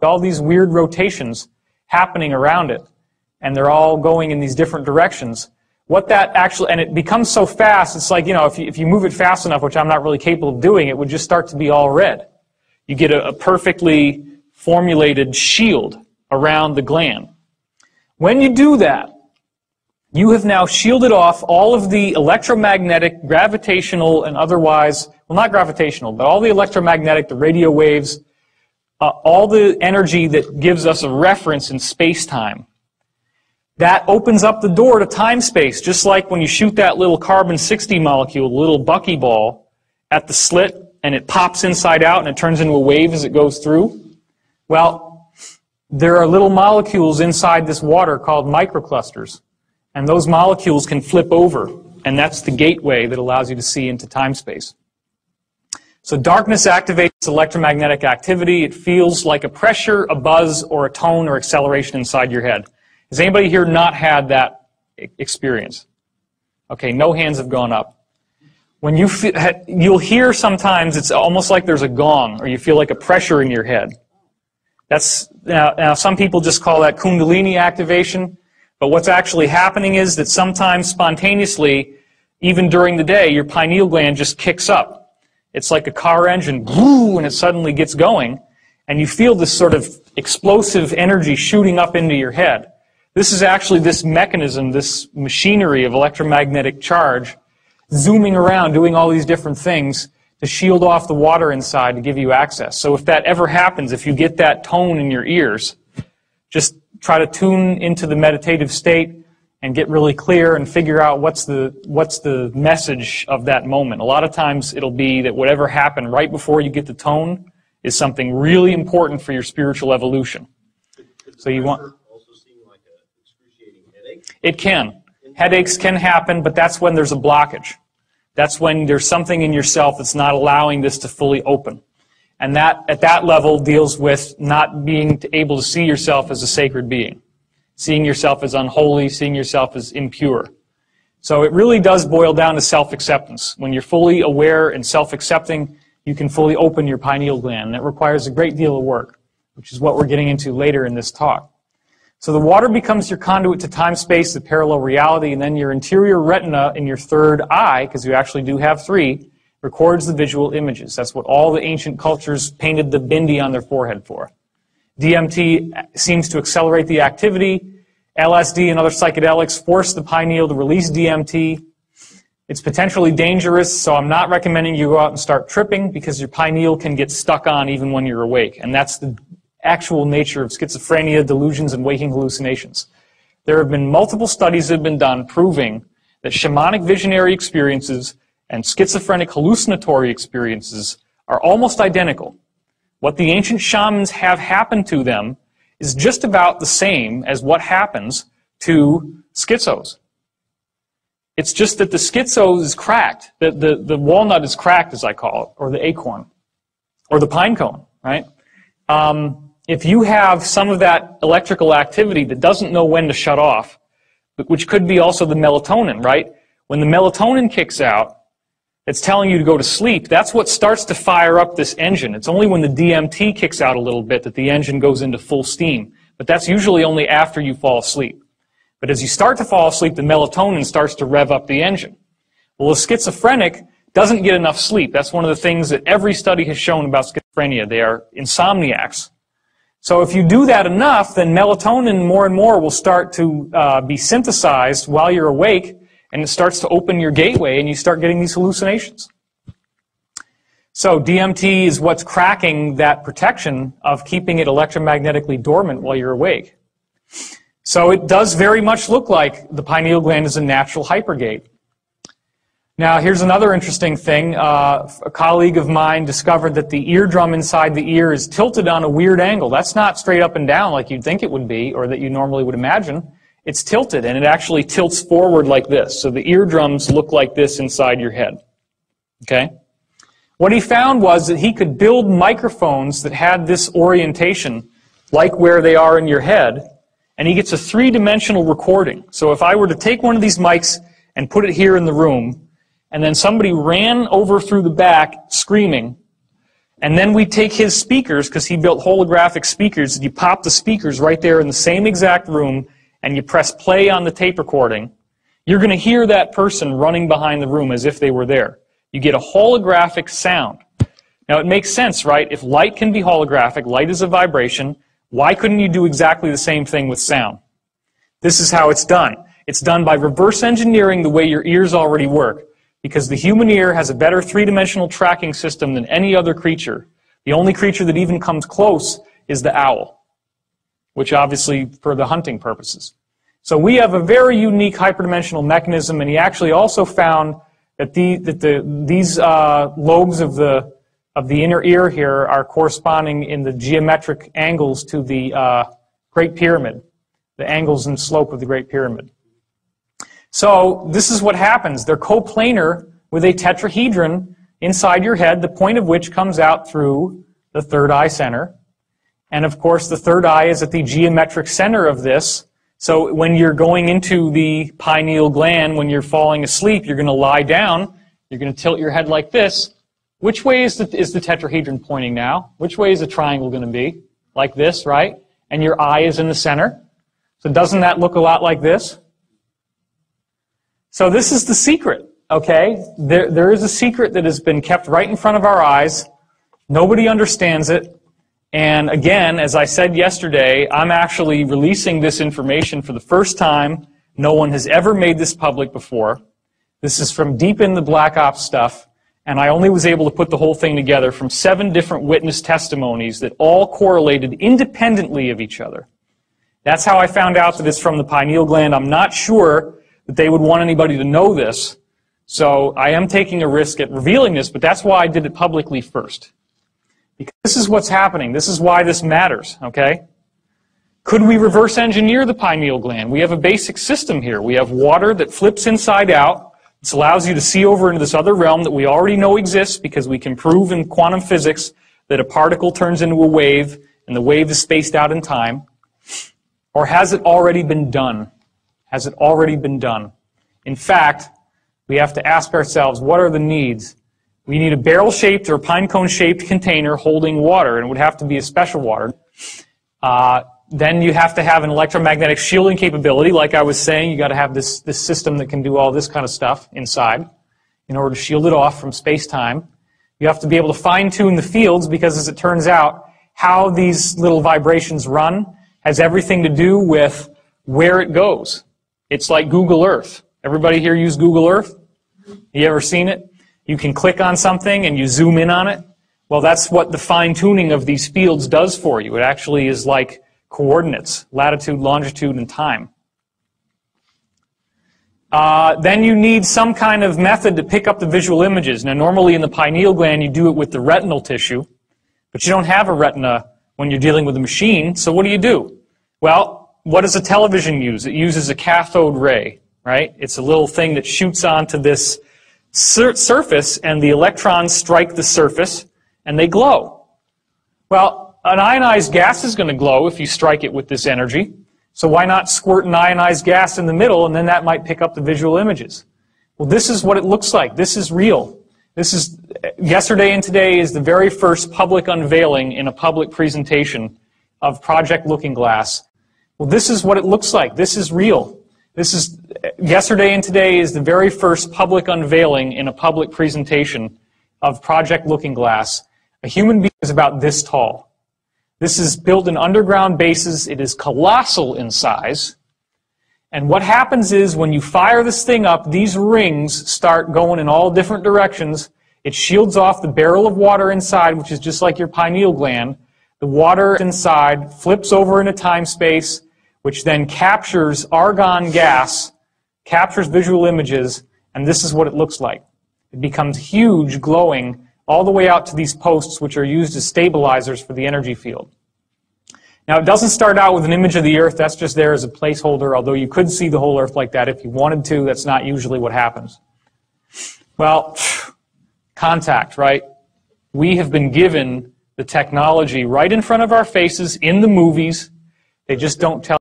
all these weird rotations happening around it, and they're all going in these different directions. What that actually, and it becomes so fast, it's like, you know, if you move it fast enough, which I'm not really capable of doing, it would just start to be all red. You get a perfectly formulated shield around the gland. When you do that, you have now shielded off all of the electromagnetic, gravitational, and otherwise, well, not gravitational, but all the electromagnetic, the radio waves, all the energy that gives us a reference in space-time. That opens up the door to time-space, just like when you shoot that little carbon-60 molecule, the little buckyball, at the slit, and it pops inside out and it turns into a wave as it goes through. Well, there are little molecules inside this water called microclusters. And those molecules can flip over, and that's the gateway that allows you to see into time-space. So darkness activates electromagnetic activity. It feels like a pressure, a buzz, or a tone or acceleration inside your head. Has anybody here not had that experience? Okay, no hands have gone up. When you'll hear sometimes it's almost like there's a gong, or you feel like a pressure in your head. That's now some people just call that Kundalini activation. But what's actually happening is that sometimes spontaneously, even during the day, your pineal gland just kicks up. It's like a car engine, and it suddenly gets going, and you feel this sort of explosive energy shooting up into your head. This is actually this mechanism, this machinery of electromagnetic charge, zooming around, doing all these different things to shield off the water inside to give you access. So if that ever happens, if you get that tone in your ears, just try to tune into the meditative state and get really clear and figure out what's the message of that moment. A lot of times it'll be that whatever happened right before you get the tone is something really important for your spiritual evolution. So you want also seem like an excruciating headache? It can. Headaches can happen, but that's when there's a blockage. That's when there's something in yourself that's not allowing this to fully open. And that, at that level, deals with not being able to see yourself as a sacred being, seeing yourself as unholy, seeing yourself as impure. So it really does boil down to self-acceptance. When you're fully aware and self-accepting, you can fully open your pineal gland. And that requires a great deal of work, which is what we're getting into later in this talk. So the water becomes your conduit to time-space, the parallel reality, and then your interior retina in your third eye, because you actually do have three, records the visual images. That's what all the ancient cultures painted the bindi on their forehead for. DMT seems to accelerate the activity. LSD and other psychedelics force the pineal to release DMT. It's potentially dangerous, so I'm not recommending you go out and start tripping because your pineal can get stuck on even when you're awake. And that's the actual nature of schizophrenia, delusions, and waking hallucinations. There have been multiple studies that have been done proving that shamanic visionary experiences and schizophrenic hallucinatory experiences are almost identical. What the ancient shamans have happen to them is just about the same as what happens to schizos. It's just that the schizo is cracked. The walnut is cracked, as I call it, or the acorn, or the pine cone, right? If you have some of that electrical activity that doesn't know when to shut off, which could be also the melatonin, right? When the melatonin kicks out, it's telling you to go to sleep. That's what starts to fire up this engine. It's only when the DMT kicks out a little bit that the engine goes into full steam. But that's usually only after you fall asleep. But as you start to fall asleep, the melatonin starts to rev up the engine. Well, a schizophrenic doesn't get enough sleep. That's one of the things that every study has shown about schizophrenia. They are insomniacs. So if you do that enough, then melatonin more and more will start to be synthesized while you're awake, and it starts to open your gateway, and you start getting these hallucinations. So DMT is what's cracking that protection of keeping it electromagnetically dormant while you're awake. So it does very much look like the pineal gland is a natural hypergate. Now, here's another interesting thing. A colleague of mine discovered that the eardrum inside the ear is tilted on a weird angle. That's not straight up and down like you'd think it would be, or that you normally would imagine. It's tilted, and it actually tilts forward like this. So the eardrums look like this inside your head. Okay? What he found was that he could build microphones that had this orientation, like where they are in your head, and he gets a three-dimensional recording. So if I were to take one of these mics and put it here in the room, and then somebody ran over through the back screaming, And then we take his speakers, because he built holographic speakers, and you pop the speakers right there in the same exact room, and you press play on the tape recording. You're going to hear that person running behind the room as if they were there. You get a holographic sound. Now, it makes sense, right? If light can be holographic, light is a vibration, why couldn't you do exactly the same thing with sound? This is how it's done. It's done by reverse engineering the way your ears already work. Because the human ear has a better three-dimensional tracking system than any other creature. The only creature that even comes close is the owl, which obviously for the hunting purposes. So we have a very unique hyperdimensional mechanism, and he actually also found that these lobes of the inner ear here are corresponding in the geometric angles to the Great Pyramid, the angles and slope of the Great Pyramid. So this is what happens. They're coplanar with a tetrahedron inside your head, the point of which comes out through the third eye center. And of course, the third eye is at the geometric center of this. So when you're going into the pineal gland, when you're falling asleep, you're going to lie down. You're going to tilt your head like this. Which way is the tetrahedron pointing now? Which way is the triangle going to be? Like this, right? And your eye is in the center. So doesn't that look a lot like this? So this is the secret, okay? There is a secret that has been kept right in front of our eyes. Nobody understands it. And again, as I said yesterday, I'm actually releasing this information for the first time. No one has ever made this public before. This is from deep in the Black Ops stuff. And I only was able to put the whole thing together from 7 different witness testimonies that all correlated independently of each other. That's how I found out that it's from the pineal gland. I'm not sure that they would want anybody to know this. So I am taking a risk at revealing this, but that's why I did it publicly first. Because this is what's happening. This is why this matters, okay? Could we reverse engineer the pineal gland? We have a basic system here. We have water that flips inside out. This allows you to see over into this other realm that we already know exists because we can prove in quantum physics that a particle turns into a wave and the wave is spaced out in time. Or has it already been done? Has it already been done? In fact, we have to ask ourselves, what are the needs? We need a barrel-shaped or pine cone-shaped container holding water, and it would have to be a special water. Then you have to have an electromagnetic shielding capability. Like I was saying, you got to have this system that can do all this kind of stuff inside in order to shield it off from space-time. You have to be able to fine-tune the fields because, as it turns out, how these little vibrations run has everything to do with where it goes. It's like Google Earth. Everybody here use Google Earth? You ever seen it? You can click on something and you zoom in on it. Well, that's what the fine-tuning of these fields does for you. It actually is like coordinates, latitude, longitude, and time. Then you need some kind of method to pick up the visual images. Now, normally in the pineal gland, you do it with the retinal tissue, but you don't have a retina when you're dealing with a machine, so what do? Well, what does a television use? It uses a cathode ray, right? It's a little thing that shoots onto this surface, and the electrons strike the surface, and they glow. Well, an ionized gas is going to glow if you strike it with this energy, so why not squirt an ionized gas in the middle, and then that might pick up the visual images? Well, this is what it looks like. This is real. Yesterday and today is the very first public unveiling in a public presentation of Project Looking Glass. Well, this is what it looks like. This is real. Yesterday and today is the very first public unveiling in a public presentation of Project Looking Glass. A human being is about this tall. This is built in underground bases. It is colossal in size. And what happens is when you fire this thing up, these rings start going in all different directions. It shields off the barrel of water inside, which is just like your pineal gland. The water inside flips over into time-space, which then captures argon gas, captures visual images, and this is what it looks like. It becomes huge, glowing, all the way out to these posts, which are used as stabilizers for the energy field. Now, it doesn't start out with an image of the Earth. That's just there as a placeholder, although you could see the whole Earth like that if you wanted to. That's not usually what happens. Well, contact, right? We have been given the technology right in front of our faces in the movies. They just don't tell